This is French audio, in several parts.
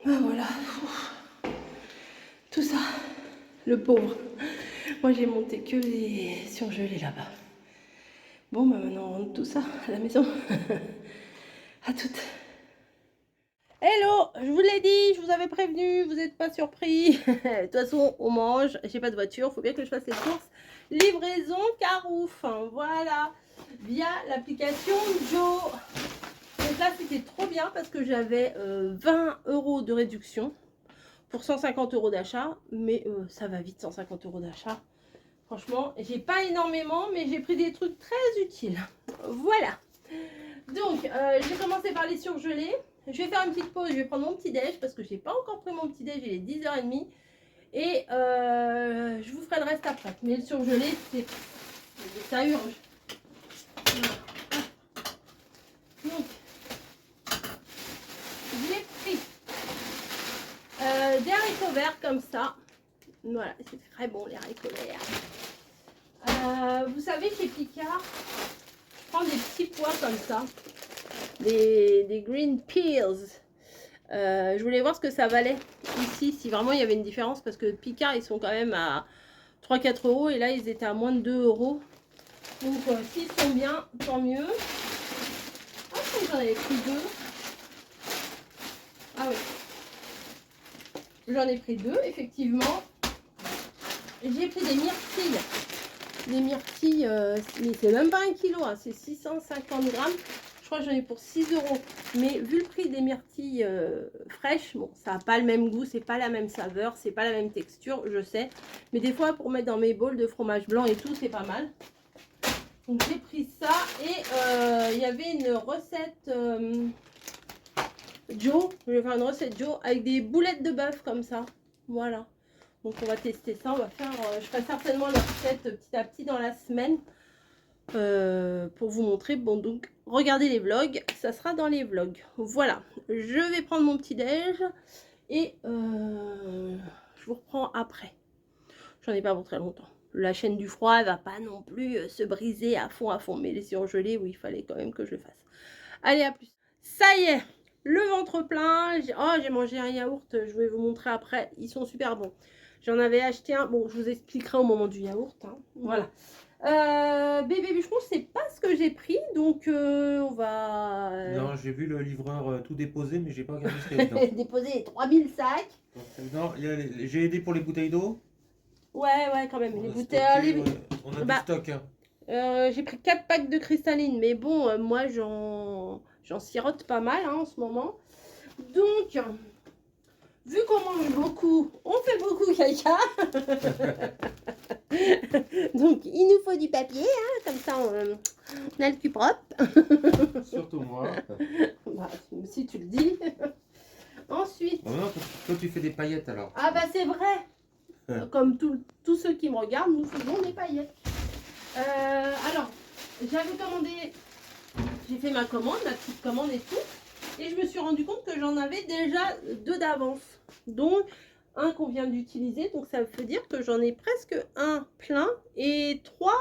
Ah, voilà. Tout ça, le pauvre. Moi, j'ai monté que les surgelés là-bas. Bon, bah maintenant, on rentre tout ça à la maison. À toutes. Hello, je vous l'ai dit, je vous avais prévenu, vous n'êtes pas surpris. De toute façon, on mange, j'ai pas de voiture, faut bien que je fasse les courses. Livraison Carouf, voilà, via l'application Joe. Donc là, c'était trop bien parce que j'avais 20 € de réduction pour 150 € d'achat, mais ça va vite, 150 € d'achat. Franchement, j'ai pas énormément, mais j'ai pris des trucs très utiles. Voilà. Donc, j'ai commencé par les surgelés. Je vais faire une petite pause, je vais prendre mon petit déj parce que je n'ai pas encore pris mon petit déj, il est 10h30. Et je vous ferai le reste après. Mais le surgelé, ça urge. Donc, j'ai pris des haricots verts comme ça. Voilà, c'est très bon les haricots verts. Vous savez, chez Picard, je prends des petits pois comme ça. Des green peas. Je voulais voir ce que ça valait ici, si vraiment il y avait une différence, parce que Picard, ils sont quand même à 3-4 € et là, ils étaient à moins de 2 €. Donc, s'ils sont bien, tant mieux. Ah, je crois que j'en avais pris deux. Ah oui. J'en ai pris deux, effectivement. J'ai pris des myrtilles. Des myrtilles, mais c'est même pas 1 kg, hein, c'est 650 grammes. Je crois que j'en ai pour 6 €. Mais vu le prix des myrtilles fraîches, bon, ça n'a pas le même goût, c'est pas la même saveur, c'est pas la même texture, je sais. Mais des fois, pour mettre dans mes bols de fromage blanc et tout, c'est pas mal. Donc j'ai pris ça et il y avait une recette Joe. Je vais faire une recette Joe avec des boulettes de bœuf comme ça. Voilà. Donc on va tester ça. On va faire, je ferai certainement la recette petit à petit dans la semaine. Pour vous montrer. Bon, donc regardez les vlogs, ça sera dans les vlogs. Voilà, je vais prendre mon petit déj et je vous reprends après. J'en ai pas pour très longtemps. La chaîne du froid, elle va pas non plus se briser à fond, mais les surgelés, oui, il fallait quand même que je le fasse. Allez, à plus. Ça y est, le ventre plein. J'ai mangé un yaourt, je vais vous montrer après, ils sont super bons. J'en avais acheté un, bon, je vous expliquerai au moment du yaourt, hein. Voilà. Bébé bûcheron, c'est pas ce que j'ai pris, donc on va... Non, j'ai vu le livreur tout déposer, mais j'ai pas regardé ce qu'il y avait dedans. déposer 3000 sacs. Non, j'ai aidé pour les bouteilles d'eau. Ouais, quand même. On Les a bouteilles. stocké, ouais. On a du Bah, stock, hein. j'ai pris 4 packs de cristalline, mais bon, moi j'en sirote pas mal hein, en ce moment. Donc, vu qu'on mange beaucoup, on fait beaucoup caca. Donc, il nous faut du papier, hein, comme ça on a le cul propre. Surtout moi. Bah, si tu le dis. Ensuite. Oh non, toi tu fais des paillettes alors. Ah bah c'est vrai. Comme tous ceux qui me regardent, nous faisons des paillettes. Alors, j'avais commandé, j'ai fait ma commande, ma petite commande et tout. Et je me suis rendu compte que j'en avais déjà 2 d'avance. Donc, un qu'on vient d'utiliser. Donc, ça veut dire que j'en ai presque un plein et 3,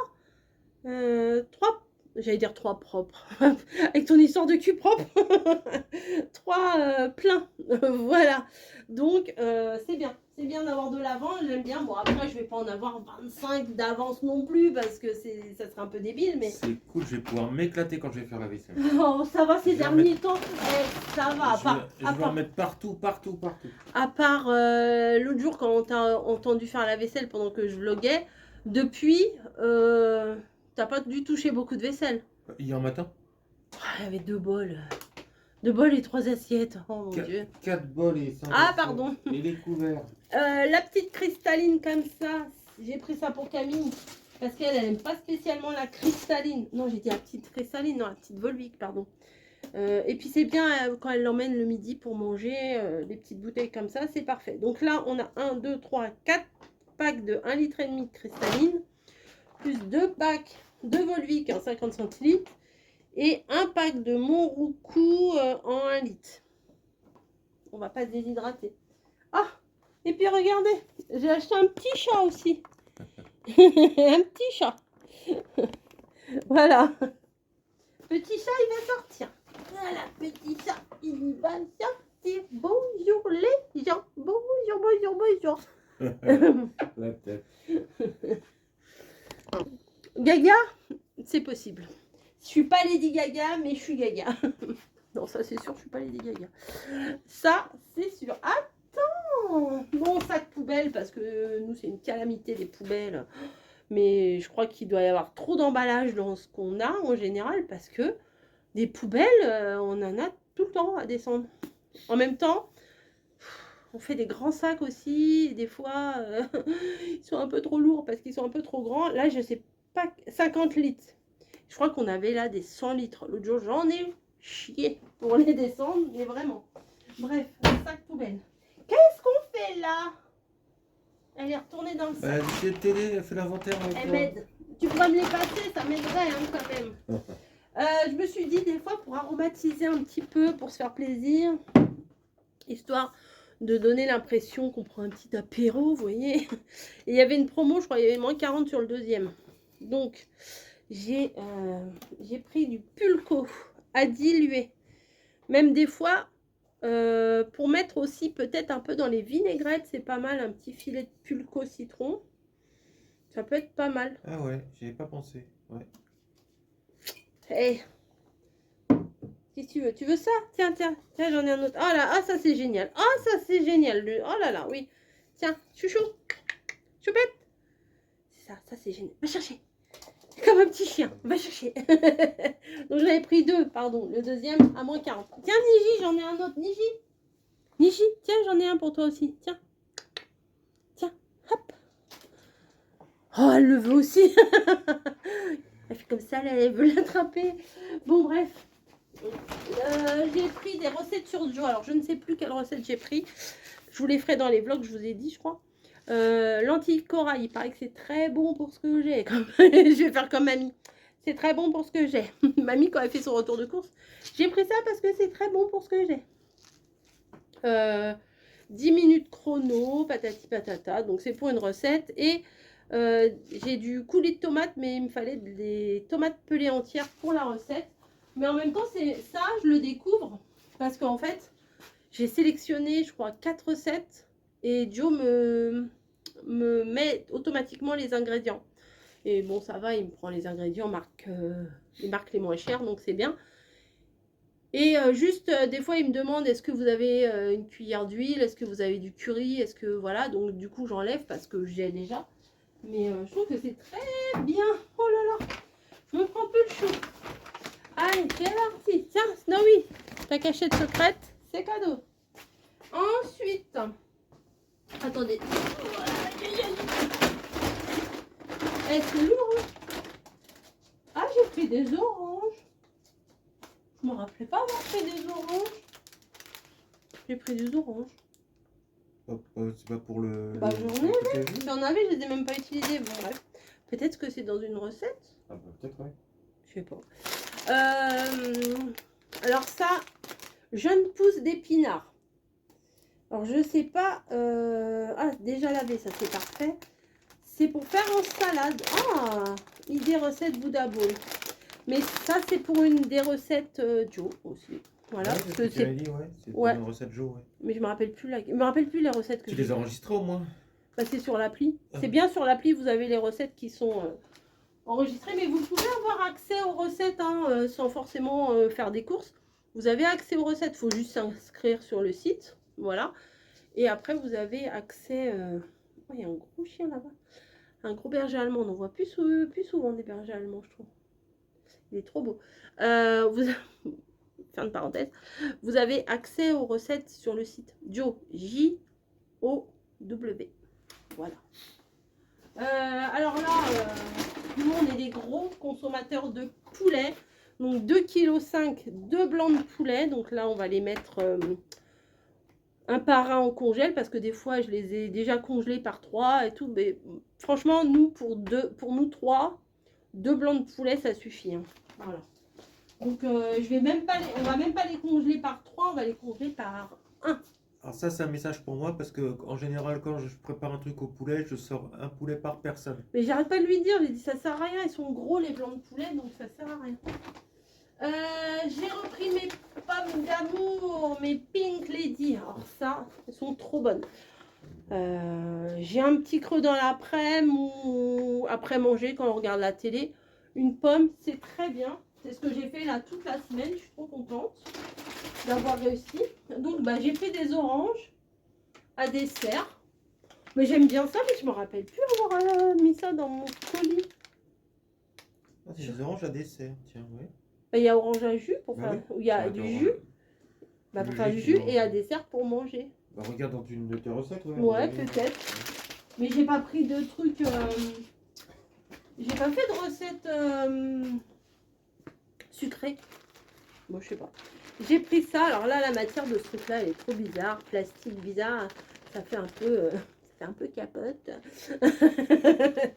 j'allais dire 3 propres. Avec ton histoire de cul propre. 3 pleins. Voilà. Donc, c'est bien. C'est bien d'avoir de l'avance. J'aime bien. Bon, après, je vais pas en avoir 25 d'avance non plus parce que ça serait un peu débile. Mais c'est cool, je vais pouvoir m'éclater quand je vais faire la vaisselle. oh, ça va ces derniers temps. Ça va. Je vais en mettre partout. À part l'autre jour quand on t'a entendu faire la vaisselle pendant que je vloguais, depuis, t'as pas dû toucher beaucoup de vaisselle. Hier matin Il y avait 2 bols. 2 bols et 3 assiettes. Oh mon Dieu. 4 bols et 5 Ah, pardon. Et les couverts. La petite cristalline comme ça, j'ai pris ça pour Camille. Parce qu'elle n'aime pas spécialement la cristalline. Non, j'ai dit la petite cristalline, non, la petite Volvic, pardon. Et puis c'est bien quand elle l'emmène le midi pour manger, des petites bouteilles comme ça, c'est parfait. Donc là, on a 1, 2, 3, 4 packs de 1,5 litre de cristalline. Plus 2 packs de Volvic en 50 centilitres. Et un pack de Monroucou en 1 litre. On va pas se déshydrater. Ah, et puis regardez, j'ai acheté un petit chat aussi. Un petit chat. Voilà. Petit chat, il va sortir. Voilà, petit chat, il va sortir. dire bonjour les gens. Bonjour, bonjour, bonjour. La tête. Gaga, c'est possible. Je suis pas Lady Gaga, mais je suis Gaga. Non, ça c'est sûr, je suis pas Lady Gaga. Ça, c'est sûr. Attends, mon sac poubelle, parce que nous, c'est une calamité des poubelles. Mais je crois qu'il doit y avoir trop d'emballage dans ce qu'on a en général, parce que des poubelles, on en a tout le temps à descendre. En même temps, on fait des grands sacs aussi. Des fois, ils sont un peu trop lourds parce qu'ils sont un peu trop grands. Là, je sais pas, 50 litres. Je crois qu'on avait là des 100 litres. L'autre jour, j'en ai chié pour les descendre, mais vraiment. Bref, un sac poubelle. Qu'est-ce qu'on fait là? Elle est retournée dans le sac. J'ai le télé, elle fait l'inventaire. Elle m'aide. Tu pourrais me les passer, ça m'aiderait hein, quand même. Je me suis dit des fois pour aromatiser un petit peu, pour se faire plaisir, histoire de donner l'impression qu'on prend un petit apéro, vous voyez. Et il y avait une promo, je crois, il y avait moins 40 sur le deuxième. Donc, j'ai pris du pulco à diluer. Même des fois, pour mettre aussi peut-être un peu dans les vinaigrettes, c'est pas mal, un petit filet de pulco citron. Ça peut être pas mal. Ah ouais, j'y ai pas pensé. Ouais. Hey. Qu'est-ce que tu veux? Tu veux ça? Tiens, tiens, tiens, j'en ai un autre. Oh là, ah ça c'est génial. Oh ça c'est génial. Oh là là, oui. Tiens, chouchou. Choupette. C'est ça c'est génial. Va chercher. Comme un petit chien. Va chercher. Donc j'en ai pris deux, pardon. Le deuxième à moins 40. Tiens, Niji, j'en ai un autre. Niji. Niji, tiens, j'en ai un pour toi aussi. Tiens. Tiens, hop. Oh, elle le veut aussi. Elle fait comme ça, là, elle veut l'attraper. Bon, bref. J'ai pris des recettes sur Joe. Alors, je ne sais plus quelle recette j'ai pris. Je vous les ferai dans les vlogs, je vous ai dit, je crois. Lentilles corail, il paraît que c'est très bon pour ce que j'ai. Je vais faire comme mamie. C'est très bon pour ce que j'ai. Mamie, quand elle fait son retour de course, j'ai pris ça parce que c'est très bon pour ce que j'ai. 10 minutes chrono, patati patata. Donc, c'est pour une recette. Et j'ai du coulis de tomates, mais il me fallait des tomates pelées entières pour la recette. Mais en même temps, c'est ça, je le découvre parce qu'en fait, j'ai sélectionné, je crois, 4 recettes et Joe me met automatiquement les ingrédients. Et bon, ça va, il me prend les ingrédients, les marques les moins chères, donc c'est bien. Et juste, des fois, il me demande, est-ce que vous avez une cuillère d'huile? Est-ce que vous avez du curry? Est-ce que, voilà, donc du coup, j'enlève parce que j'ai déjà. Mais je trouve que c'est très bien. Oh là là, je me prends peu le chaud. Allez, c'est parti. Tiens, Snowy, ta cachette secrète, c'est cadeau. Ensuite, attendez. Eh, c'est lourd. Hein. Ah, j'ai pris des oranges. Je me rappelais pas avoir pris des oranges. J'ai pris des oranges. C'est pas pour le. Bah, j'en avais. J'en avais, je les ai même pas utilisés. Bon, bref. Peut-être que c'est dans une recette. Ah, bah, peut-être, ouais. Je sais pas. Alors ça, jeune pousse d'épinards. Alors je sais pas. Ah, déjà lavé, ça c'est parfait. C'est pour faire en salade. Ah, idée recette Bouddha Bowl. Mais ça c'est pour une des recettes Joe aussi. Voilà. Ouais, Parce que c'est ouais. Une recette Joe, ouais. Mais je me rappelle plus je me rappelle plus les recettes que tu les as enregistrées au moins? Bah, c'est sur l'appli. Ah. C'est bien sur l'appli, vous avez les recettes qui sont enregistrées, mais vous pouvez avoir accès aux recettes hein, sans forcément faire des courses. Vous avez accès aux recettes, il faut juste s'inscrire sur le site. Voilà. Et après, vous avez accès... Oh, il y a un gros chien là-bas. Un gros berger allemand. On en voit plus souvent des bergers allemands, je trouve. Il est trop beau. Fin de parenthèse. Vous avez accès aux recettes sur le site Joe. J-O-W. Voilà. Alors là, nous, on est des gros consommateurs de poulet. Donc 2,5 kg de blancs de poulet. Donc là, on va les mettre un par un au congèle parce que des fois, je les ai déjà congelés par 3 et tout. Mais franchement, nous, pour nous 3, 2 blancs de poulet, ça suffit. Hein. Voilà. Donc, on va même pas les congeler par 3, on va les congeler par 1. Alors ça, c'est un message pour moi parce que en général, quand je prépare un truc au poulet, je sors un poulet par personne. Mais j'arrête pas de lui dire, j'ai dit ça sert à rien, ils sont gros les blancs de poulet, donc ça sert à rien. J'ai repris mes pommes d'amour, mes Pink Lady. Alors ça, elles sont trop bonnes. J'ai un petit creux dans l'après-midi ou après manger quand on regarde la télé. Une pomme, c'est très bien. C'est ce que j'ai fait là toute la semaine. Je suis trop contente d'avoir réussi. Donc bah, j'ai pris des oranges à dessert. Mais j'aime bien ça, mais je me rappelle plus avoir mis ça dans mon colis. Ah, c'est des oranges à dessert, tiens, ouais. Il y a orange à jus pour Bah faire. oui, Où il y a ça du adore, jus. Bah, le pour faire jus du qui jus mange. et à dessert pour manger. Bah, regarde dans une de tes recettes, ouais. Ouais, peut-être. Mais j'ai pas pris de trucs. J'ai pas fait de recette sucrée. Bon, je sais pas. J'ai pris ça. Alors là, la matière de ce truc-là, elle est trop bizarre. Plastique bizarre. Ça fait un peu. Ça fait un peu capote.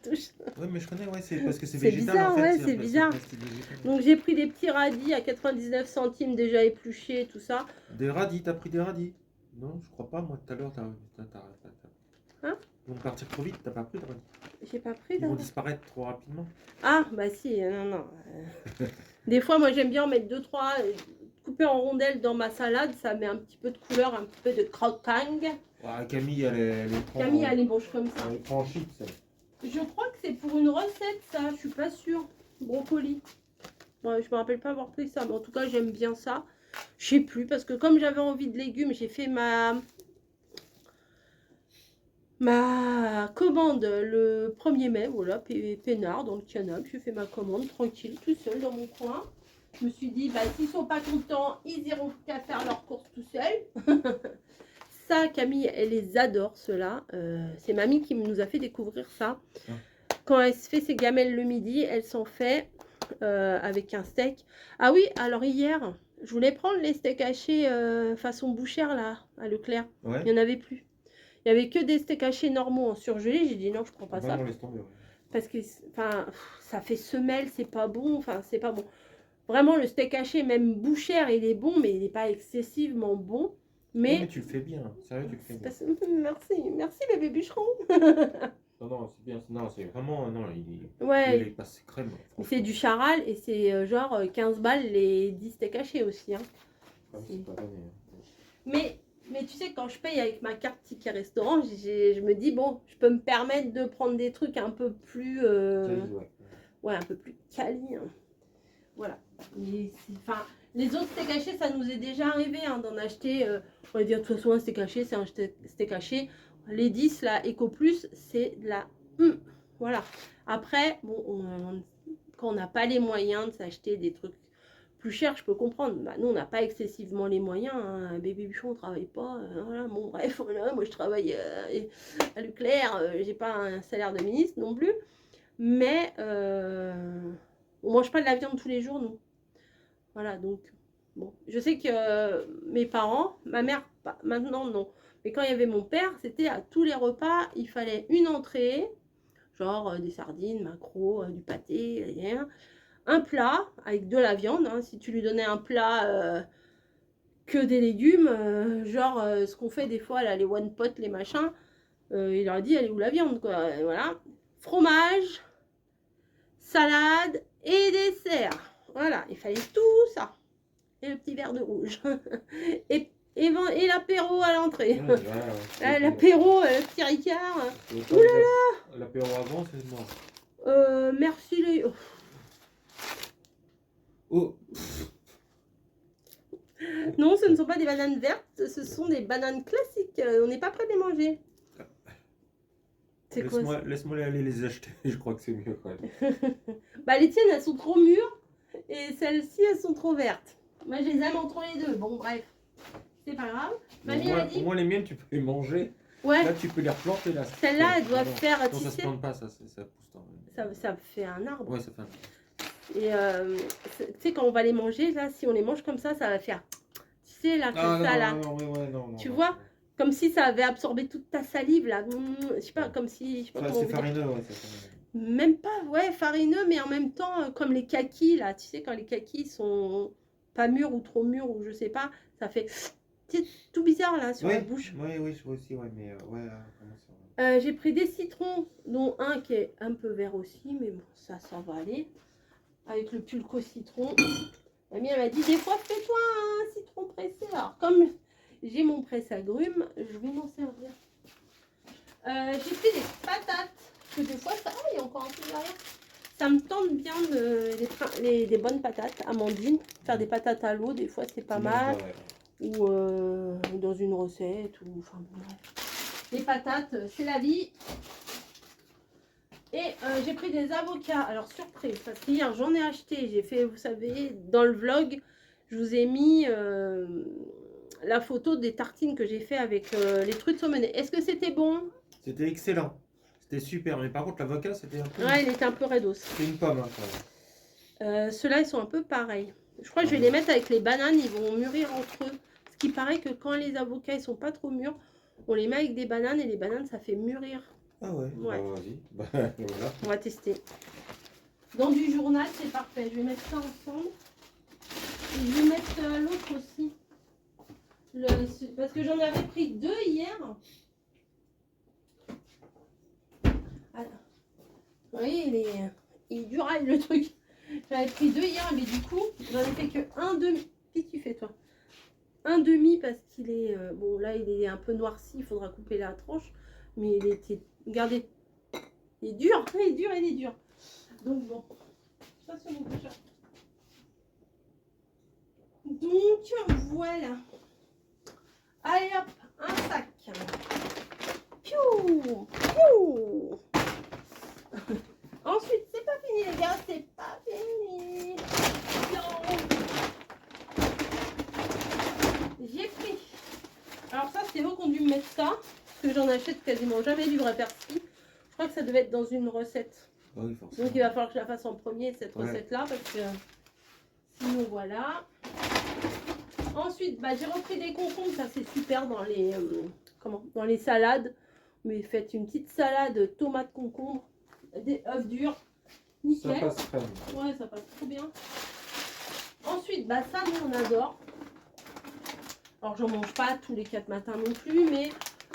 Touche. Ouais, mais je connais, ouais, c'est parce que c'est C'est végétal bizarre, en fait. ouais, C'est c'est un bizarre. plastique végétal. Donc j'ai pris des petits radis à 99 centimes déjà épluchés, tout ça. Des radis, t'as pris des radis? Non, je crois pas, moi tout à l'heure, Hein? Ils vont partir trop vite, t'as pas pris de radis. J'ai pas pris Ils vont d'avant. disparaître trop rapidement. Ah, bah si, non, non. Des fois, moi, j'aime bien en mettre 2-3, couper en rondelles dans ma salade. Ça met un petit peu de couleur, un petit peu de croquant. Ouais, Camille, elle prend. Camille, elle les mange comme ça. Elle prend en chips, elle. Je crois que c'est pour une recette, ça. Je suis pas sûre. Brocoli. Ouais, je me rappelle pas avoir pris ça, mais en tout cas, j'aime bien ça. Je sais plus, parce que comme j'avais envie de légumes, j'ai fait ma commande le 1er mai, voilà, peinard dans le canapé. J'ai fait ma commande tranquille, tout seul dans mon coin. Je me suis dit, bah, s'ils sont pas contents, ils iront qu'à faire leurs courses tout seuls. Ça, Camille, elle les adore, ceux-là. C'est mamie qui nous a fait découvrir ça. Quand elle se fait ses gamelles le midi, elle s'en fait avec un steak. Ah oui, alors hier, je voulais prendre les steaks hachés façon bouchère, là, à Leclerc. Ouais. Il n'y en avait plus. Il n'y avait que des steaks hachés normaux en surgelé. J'ai dit non, je prends pas ça. On laisse tomber, ouais. Parce que ça fait semelle, c'est pas bon. Enfin, c'est pas bon. Vraiment, le steak haché, même bouchère, il est bon, mais il n'est pas excessivement bon. Mais... Mais tu le fais bien, sérieux, tu le fais bien. Merci bébé bûcheron. Non, c'est bien. Non, c'est vraiment. Non, Ouais. il est passé crème. C'est du charal et c'est genre 15 balles les 10 steaks hachés aussi. Hein. C'est pas donné. Mais tu sais, quand je paye avec ma carte ticket restaurant, je me dis, bon, je peux me permettre de prendre des trucs un peu plus... ouais, un peu plus quali. Hein. Voilà. Les autres steaks hachés, ça nous est déjà arrivé hein, d'en acheter. On va dire, de toute façon, un steak haché, c'est un steak haché. Les 10, là, Eco Plus, c'est de la... voilà. Après, bon, quand on n'a pas les moyens de s'acheter des trucs plus chers, je peux comprendre. Bah, nous, on n'a pas excessivement les moyens. Hein. Bébé Bûcheron, on ne travaille pas. Voilà, bon, bref, voilà, moi, je travaille à Leclerc. J'ai pas un salaire de ministre non plus. Mais on mange pas de la viande tous les jours, nous. Voilà, donc, bon. Je sais que mes parents, ma mère, pas, maintenant, non. Mais quand il y avait mon père, c'était à tous les repas, il fallait une entrée, genre des sardines, maquereaux, du pâté, un plat avec de la viande. Hein. Si tu lui donnais un plat que des légumes, genre ce qu'on fait des fois, là, les one pot, les machins, il leur a dit, elle est où la viande, quoi. Voilà. Fromage, salade et dessert. Voilà, il fallait tout ça. Et le petit verre de rouge. et l'apéro à l'entrée. L'apéro, le petit Ricard. Oulala. L'apéro avant, c'est mort. Merci les... Oh. Non, ce ne sont pas des bananes vertes, ce sont des bananes classiques. On n'est pas prêt de les manger. Laisse-moi aller les acheter, je crois que c'est mieux quand même. Bah les tiennes, elles sont trop mûres et celles-ci, elles sont trop vertes. Moi, je les aime entre les deux. Bon, bref, c'est pas grave. Mamie a dit... Au moins, les miennes, tu peux les manger. Ouais. Là, tu peux les replanter. Là. Celles-là, elles doivent faire... Non, ça se plante pas, ça pousse. Ça fait un arbre. Ouais, ça fait un arbre. Et tu sais, quand on va les manger, là, si on les mange comme ça va faire... Tu sais, là, comme ça, là. Non, tu vois comme si ça avait absorbé toute ta salive, là. Je sais pas, comme si... Je sais pas comment c'est farineux, ouais, c'est farineux. Même pas, ouais, farineux, mais en même temps, comme les kakis, là. Tu sais, quand les kakis sont pas mûrs ou trop mûrs, ou je sais pas, ça fait... C'est tout bizarre, là, sur la bouche. Oui, je vois aussi, ouais, mais... ouais, j'ai pris des citrons, dont un qui est un peu vert aussi, mais bon, ça va aller. Avec le pulco citron. Mamie, elle m'a dit, des fois, fais-toi un citron pressé. Alors, comme j'ai mon presse-agrumes, je vais m'en servir. J'ai pris des patates, parce que des fois, ça... Ah, il y a encore un peu derrière. Ça me tente bien des bonnes patates, amandines. Faire des patates à l'eau, des fois, c'est pas mal. Ou dans une recette, ou... Enfin, bref. Les patates, c'est la vie. Et j'ai pris des avocats. Alors, surprise, parce qu'hier, j'en ai acheté. J'ai fait, vous savez, dans le vlog, je vous ai mis la photo des tartines que j'ai fait avec les trucs de saumonais. Est-ce que c'était bon? C'était excellent. C'était super. Mais par contre, l'avocat, c'était un peu... Ouais, il était un peu raidos. C'était une pomme, hein, quand même. Ceux-là, ils sont un peu pareils. Je crois que je vais les mettre avec les bananes. Ils vont mûrir entre eux. Ce qui paraît que quand les avocats, ils sont pas trop mûrs, on les met avec des bananes. Et les bananes, ça fait mûrir. Ah ouais, Ouais. bah, vas-y. Bah, voilà. On va tester. Dans du journal, c'est parfait. Je vais mettre ça ensemble. Et je vais mettre l'autre aussi. Parce que j'en avais pris 2 hier. Ah, vous voyez, il est dur le truc. J'avais pris 2 hier, mais du coup, j'en ai fait que un demi. Qu'est-ce que tu fais, toi? Un demi parce qu'il est... bon, là, il est un peu noirci. Il faudra couper la tranche. Mais il était... Regardez. Il est dur. Il est dur, il est dur. Donc, bon. Ça, c'est mon chat. Donc, voilà. Allez, hop. Un sac. Piou. Piou. Ensuite, c'est pas fini, les gars. C'est pas fini. Non. J'ai pris. Alors ça, c'est eux qui ont dû me mettre ça. Parce que j'en achète quasiment jamais du vrai persil. Je crois que ça devait être dans une recette. Ah oui, forcément. Donc il va falloir que je la fasse en premier, cette recette-là. Parce que sinon, voilà. Ensuite, bah, j'ai repris des concombres. Ça, c'est super dans les, dans les salades. Mais faites une petite salade tomate concombre. Des œufs durs. Nickel. Ça passe très bien. Ouais, ça passe trop bien. Ensuite, bah, ça, nous, on adore. Alors, j'en mange pas tous les 4 matins non plus, mais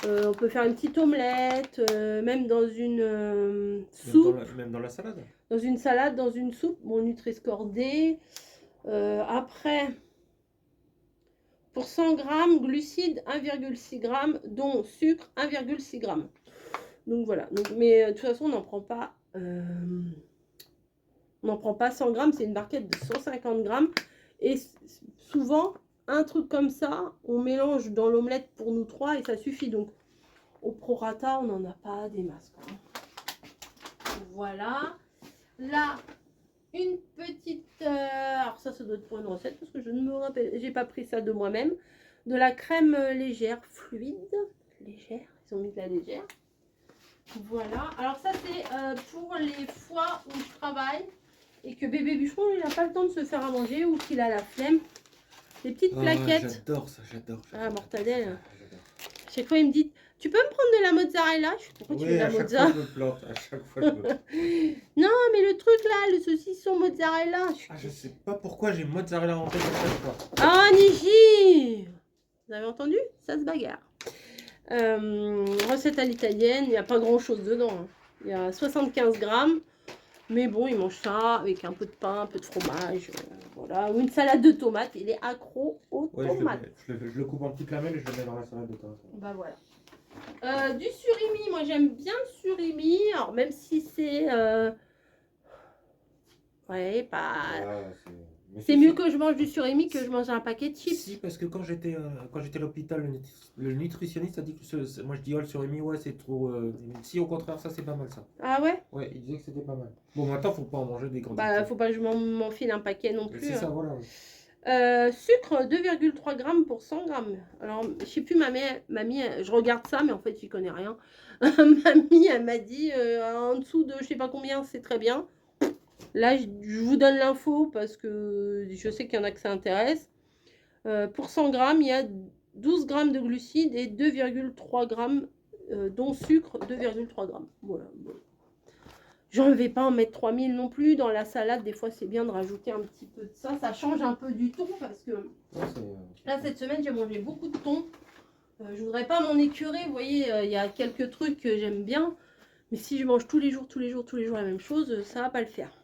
on peut faire une petite omelette, même dans une soupe. Même dans la salade. Dans une salade, dans une soupe. Bon, Nutri-Score D. Après, pour 100 grammes, glucides 1,6 g, dont sucre 1,6 g. Donc, voilà. Donc, mais de toute façon, on n'en prend pas... on n'en prend pas 100 grammes, c'est une barquette de 150 grammes. Et souvent... Un truc comme ça, on mélange dans l'omelette pour nous 3 et ça suffit. Donc, au prorata, on n'en a pas des masses. Voilà. Là, une petite... alors ça doit être pour une recette parce que je ne me rappelle... J'ai pas pris ça de moi-même. De la crème légère, fluide. Légère, ils ont mis de la légère. Voilà. Alors ça, c'est pour les fois où je travaille et que bébé bûcheron, il n'a pas le temps de se faire à manger ou qu'il a la flemme. Des petites plaquettes. J'adore ça, j'adore. Ah, mortadelle. Chaque fois, il me dit, tu peux me prendre de la mozzarella? Je sais pourquoi tu veux de la mozzarella. Je me plante, à chaque fois je me plante. Non, mais le truc là, le saucisson mozzarella. Je sais pas pourquoi j'ai mozzarella en tête à chaque fois. Ah, Niji! Vous avez entendu? Ça se bagarre. Recette à l'italienne, il n'y a pas grand chose dedans. Hein. Il y a 75 grammes. Mais bon, il mange ça avec un peu de pain, un peu de fromage, voilà. Ou une salade de tomates. Il est accro aux tomates. Je le coupe en petites lamelles et je le mets dans la salade de tomates. Bah voilà. Du surimi, moi j'aime bien le surimi. Alors même si c'est... ouais, pas... c'est mieux que je mange du surimi que je mange un paquet de chips. Si, parce que quand j'étais à l'hôpital, le nutritionniste a dit que moi je dis oh le surimi ouais c'est trop. Si au contraire ça c'est pas mal ça. Ah ouais? Ouais, il disait que c'était pas mal. Bon maintenant faut pas en manger des grandes. Bah faut pas que je m'enfile un paquet non plus. C'est ça voilà. Sucre 2,3 g pour 100 g. Alors je sais plus mamie, je regarde ça mais en fait j'y connais rien. Mamie elle m'a dit en dessous de je sais pas combien c'est très bien. Là, je vous donne l'info parce que je sais qu'il y en a que ça intéresse. Pour 100 grammes, il y a 12 grammes de glucides et 2,3 grammes, dont sucre, 2,3 grammes. Voilà. Bon. J'en vais pas en mettre 3000 non plus. Dans la salade, des fois, c'est bien de rajouter un petit peu de ça. Ça change un peu du thon parce que là, cette semaine, j'ai mangé beaucoup de thon. Je voudrais pas m'en écurer. Vous voyez, il y a quelques trucs que j'aime bien. Mais si je mange tous les jours la même chose, ça va pas le faire.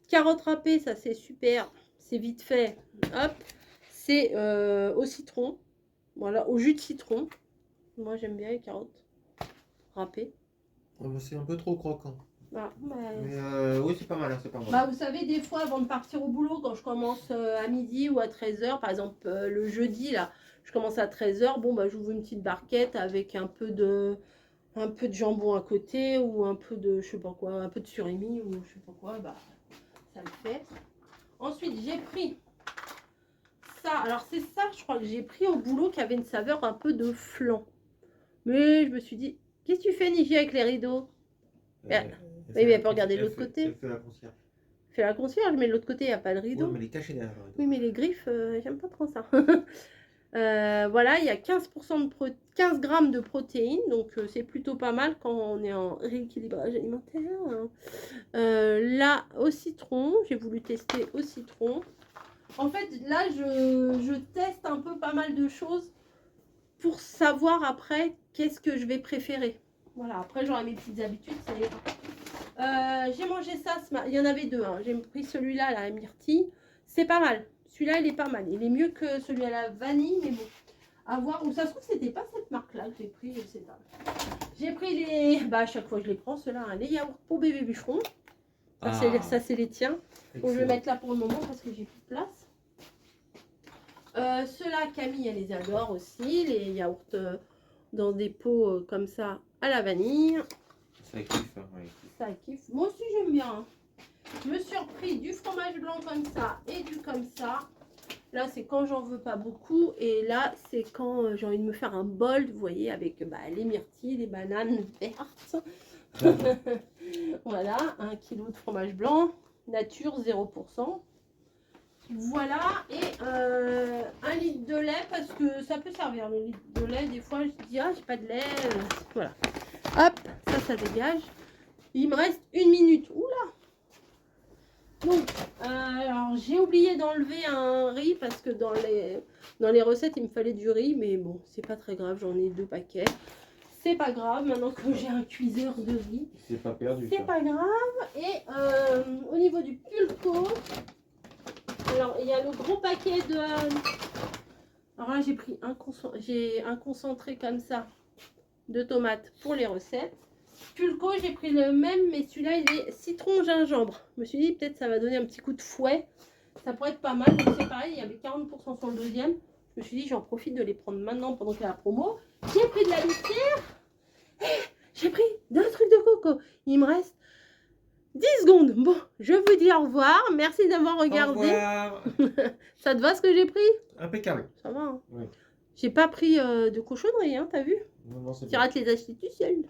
Carottes râpées, ça c'est super. c'est vite fait. Hop, c'est au citron. Voilà, au jus de citron. Moi, j'aime bien les carottes râpées. C'est un peu trop croquant. Ah, Mais oui, c'est pas mal, hein, c'est pas mal. bah, vous savez, des fois, avant de partir au boulot, quand je commence à midi ou à 13h, par exemple, le jeudi, là, je commence à 13h, bon, bah, j'ouvre une petite barquette avec un peu de jambon à côté ou un peu de, je sais pas quoi, un peu de surimi ou je sais pas quoi, bah, ça le fait. Ensuite, j'ai pris ça. Alors, c'est ça, je crois que j'ai pris au boulot qui avait une saveur un peu de flan. Mais je me suis dit, qu'est-ce que tu fais, Niji, avec les rideaux? Oui, mais elle peut regarder de l'autre côté. Elle fait la concierge. Fais la concierge, mais de l'autre côté, il n'y a pas de rideau. Oui, mais elle est cachée derrière le rideau. Oui, mais les griffes, j'aime pas trop ça. Voilà, il y a 15% de 15 grammes de protéines, donc c'est plutôt pas mal quand on est en rééquilibrage alimentaire. Là, au citron, j'ai voulu tester au citron. En fait, là, je teste un peu pas mal de choses pour savoir après qu'est-ce que je vais préférer. Voilà, après j'aurai mes petites habitudes, ça ira. J'ai mangé ça, il y en avait deux. Hein. J'ai pris celui-là, la myrtille. C'est pas mal. Celui-là, il est pas mal. Il est mieux que celui à la vanille, mais bon. À voir. Ou ça se trouve, c'était pas cette marque-là que j'ai pris. J'ai pris les. Bah, à chaque fois, je les prends, ceux-là. Hein, les yaourts pour bébé bûcheron. Ça, c'est les tiens. Bon, je vais mettre là pour le moment parce que j'ai plus de place. Ceux-là, Camille, elle les adore aussi. Les yaourts dans des pots comme ça à la vanille. Ça kiffe, hein, ouais. Ça kiffe. Moi aussi, j'aime bien. Hein. Je me suis repris du fromage blanc comme ça et du comme ça. Là, c'est quand j'en veux pas beaucoup. Et là, c'est quand j'ai envie de me faire un bol, vous voyez, avec les myrtilles, les bananes vertes. Voilà, 1 kg de fromage blanc, nature 0%. Voilà, et 1 litre de lait, parce que ça peut servir le litre de lait. Des fois, je dis, ah, j'ai pas de lait. Voilà. Hop, ça dégage. Il me reste 1 minute. Oula! Donc, alors j'ai oublié d'enlever un riz parce que dans les recettes, il me fallait du riz. Mais bon, c'est pas très grave, j'en ai 2 paquets. C'est pas grave, maintenant que j'ai un cuiseur de riz. C'est pas perdu. C'est pas grave. Et au niveau du pulco, alors il y a le gros paquet de... alors là, j'ai pris un concentré comme ça de tomates pour les recettes. Pulco, j'ai pris le même, mais celui-là, il est citron gingembre. Je me suis dit, peut-être ça va donner un petit coup de fouet. Ça pourrait être pas mal. Donc c'est pareil, il y avait 40% sur le deuxième. Je me suis dit, j'en profite de les prendre maintenant pendant qu'il y a la promo. J'ai pris de la litière. J'ai pris 2 trucs de coco. Il me reste 10 secondes. Bon, je vous dis au revoir. Merci d'avoir regardé. Au revoir. Ça te va ce que j'ai pris? Impeccable. Ça va. Hein. Oui. J'ai pas pris de cochonnerie, hein, t'as vu? Non, c'est Tu rates les institutions.